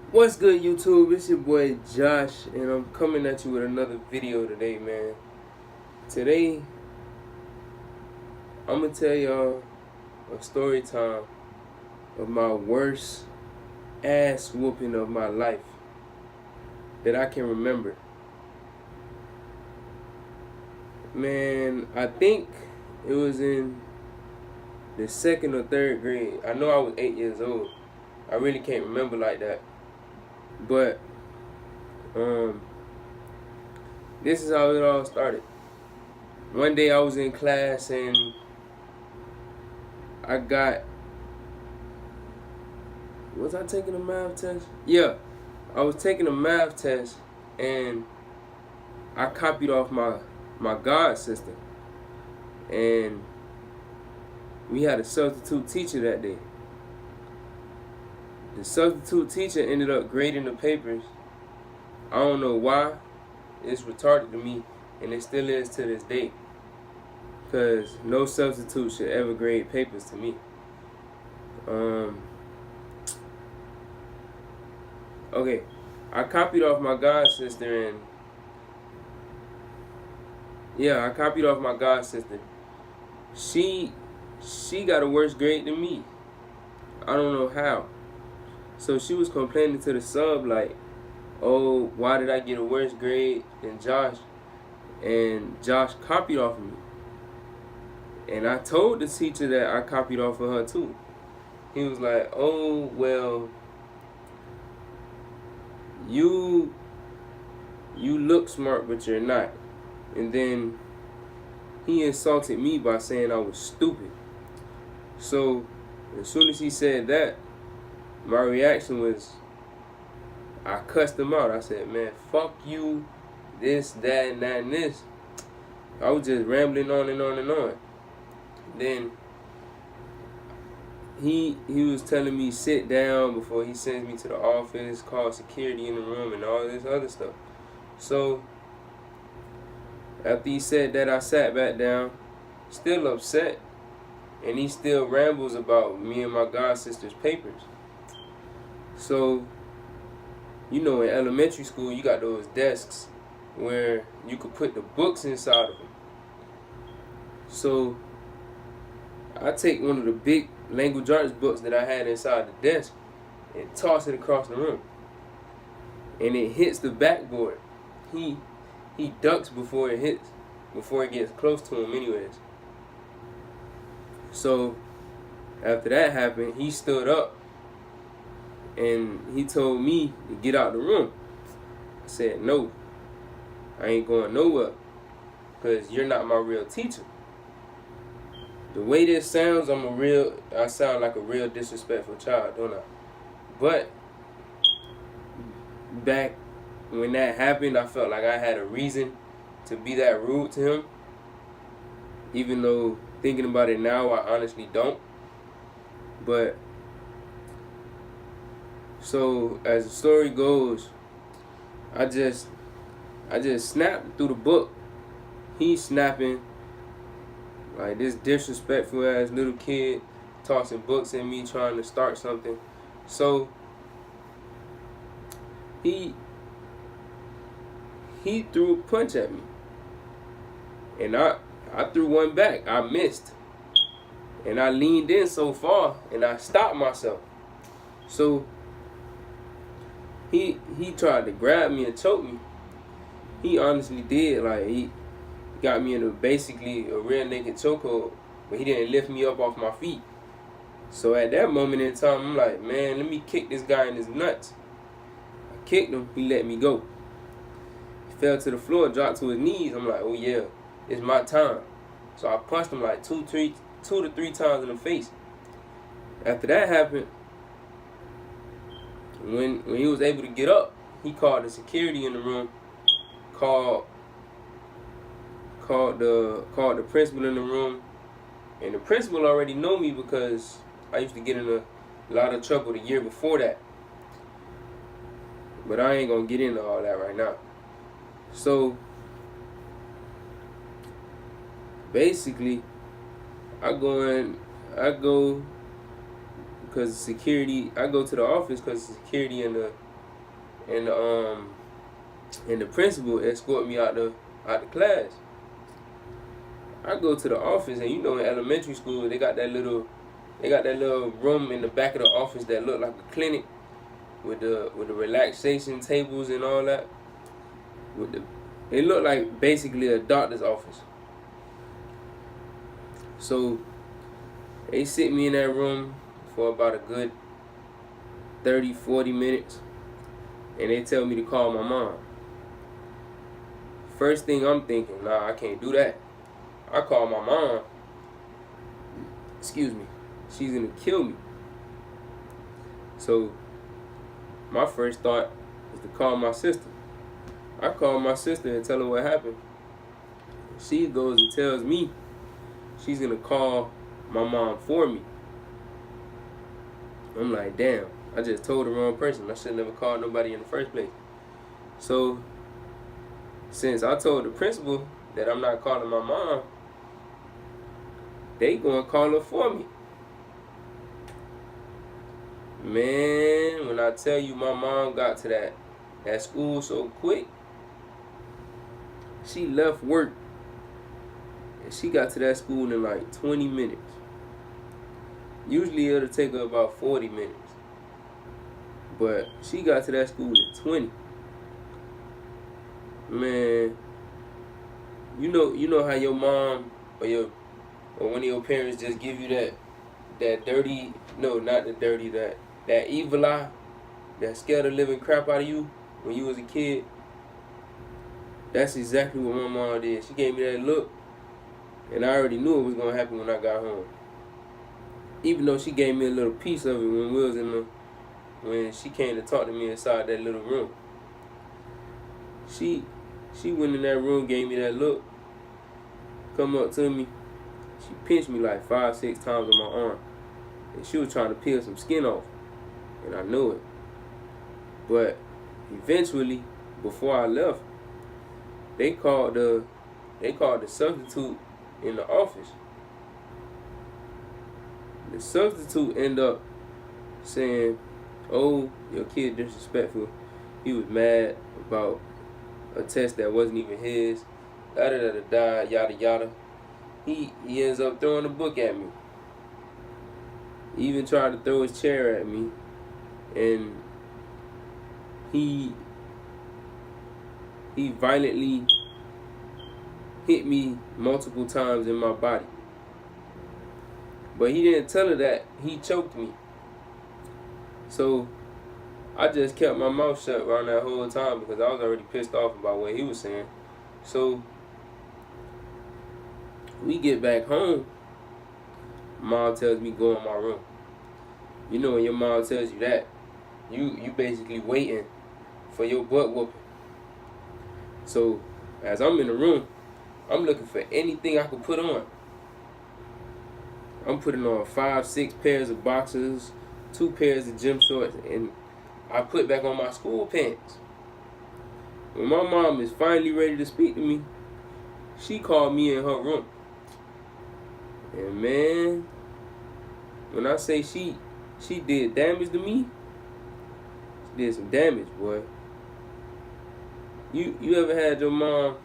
What's good, YouTube? It's your boy Josh, and I'm coming at you with another video today, man. Today, I'm gonna tell y'all a story time of my worst ass whooping of my life that I can remember. Man, I think it was in the second or third grade. I know I was 8 years old. I really can't remember like that. But, this is how it all started. One day I was in class and was I taking a math test? Yeah, I was taking a math test and I copied off my god sister. And we had a substitute teacher that day. The substitute teacher ended up grading the papers. I don't know why. It's retarded to me, and it still is to this day. Because no substitute should ever grade papers to me. Okay, I copied off my god sister, and I copied off my god sister. She got a worse grade than me. I don't know how. So she was complaining to the sub like, "Oh, why did I get a worse grade than Josh?" And Josh copied off of me. And I told the teacher that I copied off of her too. He was like, "Oh, well, you look smart, but you're not." And then he insulted me by saying I was stupid. So as soon as he said that, my reaction was, I cussed him out. I said, "Man, fuck you, this, that, and that, and this." I was just rambling on and on and on. Then he was telling me sit down before he sends me to the office, call security in the room, and all this other stuff. So after he said that, I sat back down, still upset, and he still rambles about me and my god sister's papers. So, you know, in elementary school, you got those desks where you could put the books inside of them. So I take one of the big language arts books that I had inside the desk and toss it across the room, and it hits the backboard. He ducks before it gets close to him anyways. So after that happened, he stood up and he told me to get out the room. I said, "No, I ain't going nowhere, because you're not my real teacher." The way this sounds, I sound like a real disrespectful child, don't I? But back when that happened, I felt like I had a reason to be that rude to him. Even though thinking about it now, I honestly don't. But so as the story goes, I just snapped through the book. He's snapping like this disrespectful ass little kid, tossing books at me, trying to start something. So he threw a punch at me, and I threw one back. I missed, and I leaned in so far, and I stopped myself. So he tried to grab me and choke me. He honestly did. Like, he got me in basically a rear naked chokehold, but he didn't lift me up off my feet. So at that moment in time, I'm like, man, let me kick this guy in his nuts. I kicked him. He let me go. He fell to the floor, dropped to his knees. I'm like, oh yeah, it's my time. So I punched him like two to three times in the face. After that happened, when he was able to get up, he called the security in the room, called the principal in the room, and the principal already know me because I used to get in a lot of trouble the year before that. But I ain't gonna get into all that right now. So basically, I go because security. I go to the office because security in and the principal escort me out the class. I go to the office, and in elementary school they got that little room in the back of the office that look like a clinic with the relaxation tables and all that. It looked like basically a doctor's office. So they sit me in that room for about a good 30-40 minutes, and they tell me to call my mom. First thing I'm thinking, nah, I can't do that. I call my mom, excuse me, she's gonna kill me. So my first thought is to call my sister. I call my sister and tell her what happened. She goes and tells me she's gonna call my mom for me. I'm like, damn, I just told the wrong person. I should never called nobody in the first place. So since I told the principal that I'm not calling my mom, they gonna call her for me. Man, when I tell you my mom got to that school so quick, she left work and she got to that school in like 20 minutes. Usually it'll take her about 40 minutes. But she got to that school in 20. Man, you know how your mom or one of your parents just give you that dirty, no, not the dirty, that evil eye, that scared the living crap out of you when you was a kid. That's exactly what my mom did. She gave me that look, and I already knew it was gonna happen when I got home. Even though she gave me a little piece of it when she came to talk to me inside that little room. She went in that room, gave me that look, come up to me. She pinched me like 5-6 times on my arm, and she was trying to peel some skin off, and I knew it. But eventually, before I left, they called the substitute in the office. The substitute ended up saying, "Oh, your kid disrespectful. He was mad about a test that wasn't even his. Da da da da da, yada yada." He ends up throwing a book at me. He even tried to throw his chair at me, and he violently hit me multiple times in my body. But he didn't tell her that he choked me. So I just kept my mouth shut around that whole time because I was already pissed off about what he was saying. So we get back home. Mom tells me go in my room. You know when your mom tells you that, you basically waiting for your butt whooping. So as I'm in the room, I'm looking for anything I could put on. I'm putting on 5-6 pairs of boxers, 2 pairs of gym shorts, and I put back on my school pants. When my mom is finally ready to speak to me, she called me in her room. And man, when I say she did damage to me, she did some damage, boy. You ever had your mom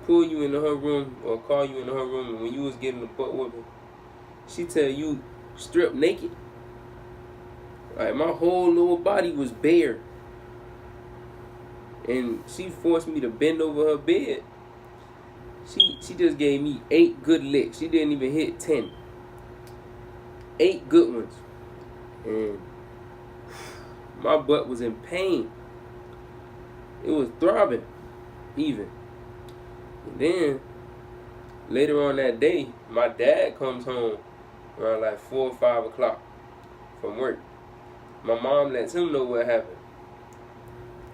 pull you into her room or call you into her room, and when you was getting the butt whooping, she tell you strip naked? Like my whole lower body was bare, and she forced me to bend over her bed. She just gave me 8 good licks. She didn't even hit 10. 8 good ones, and my butt was in pain. It was throbbing, even. And then later on that day, my dad comes home around like 4 or 5 o'clock from work. My mom lets him know what happened.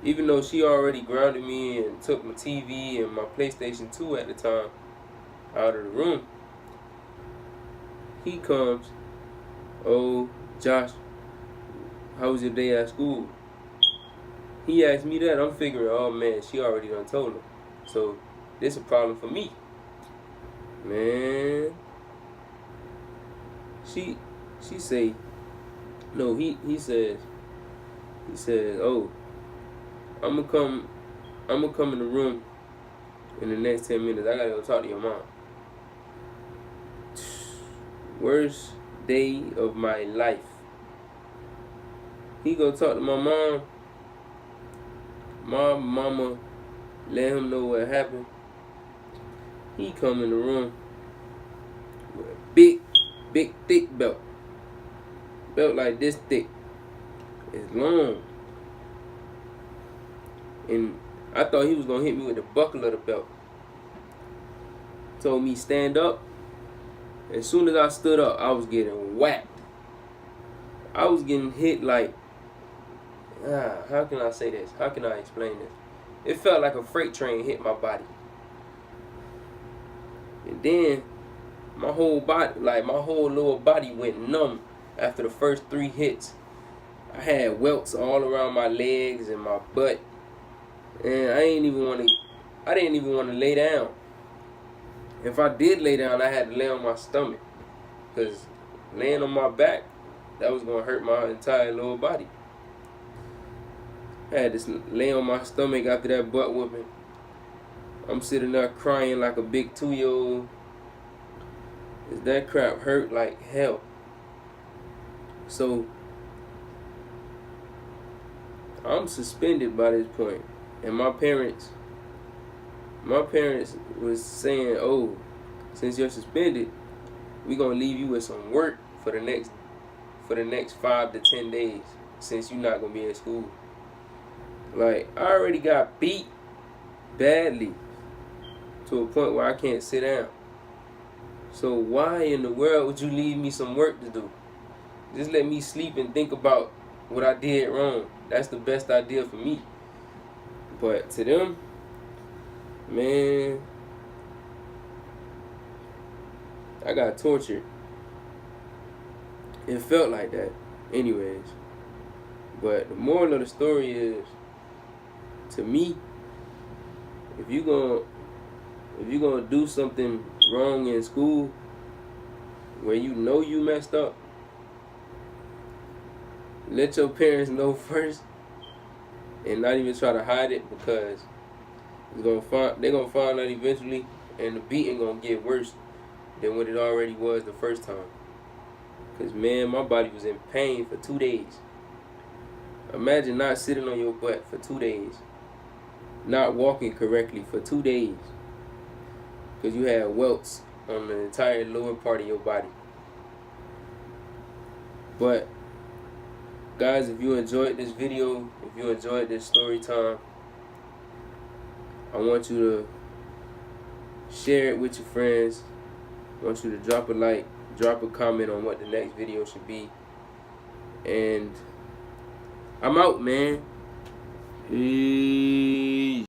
Even though she already grounded me and took my TV and my PlayStation 2 at the time out of the room, he comes, "Oh, Josh, how was your day at school?" He asked me that. I'm figuring, oh man, she already done told him. So this a problem for me. Man. She say, no, he says, He says, "Oh, I'm gonna come. I'm gonna come in the room in the next 10 minutes. I gotta go talk to your mom." Worst day of my life. He go talk to my mom. My mama let him know what happened. He come in the room with a big, thick belt. Belt like this thick. It's long. And I thought he was gonna hit me with the buckle of the belt. Told me stand up. As soon as I stood up, I was getting whacked. I was getting hit like, how can I say this? How can I explain this? It felt like a freight train hit my body. And then my whole body, like my whole lower body went numb after the first 3 hits. I had welts all around my legs and my butt. And I didn't even want to lay down. If I did lay down, I had to lay on my stomach. Because laying on my back, that was going to hurt my entire lower body. I had to lay on my stomach after that butt whooping. I'm sitting there crying like a big 2-year-old. That crap hurt like hell. So, I'm suspended by this point. And my parents was saying, "Oh, since you're suspended, we're going to leave you with some work for the next 5 to 10 days since you're not going to be in school." Like, I already got beat badly to a point where I can't sit down. So why in the world would you leave me some work to do? Just let me sleep and think about what I did wrong. That's the best idea for me. But to them, man, I got tortured. It felt like that anyways. But the moral of the story is, to me, if you gonna do something wrong in school where you know you messed up, let your parents know first and not even try to hide it, because they're gonna find out eventually, and the beating gonna get worse than what it already was the first time. Cause man, my body was in pain for 2 days. Imagine not sitting on your butt for 2 days, not walking correctly for 2 days, because you had welts on the entire lower part of your body. But guys, if you enjoyed this video, if you enjoyed this story time, I want you to share it with your friends. I want you to drop a like, drop a comment on what the next video should be. And I'm out, man. Peace.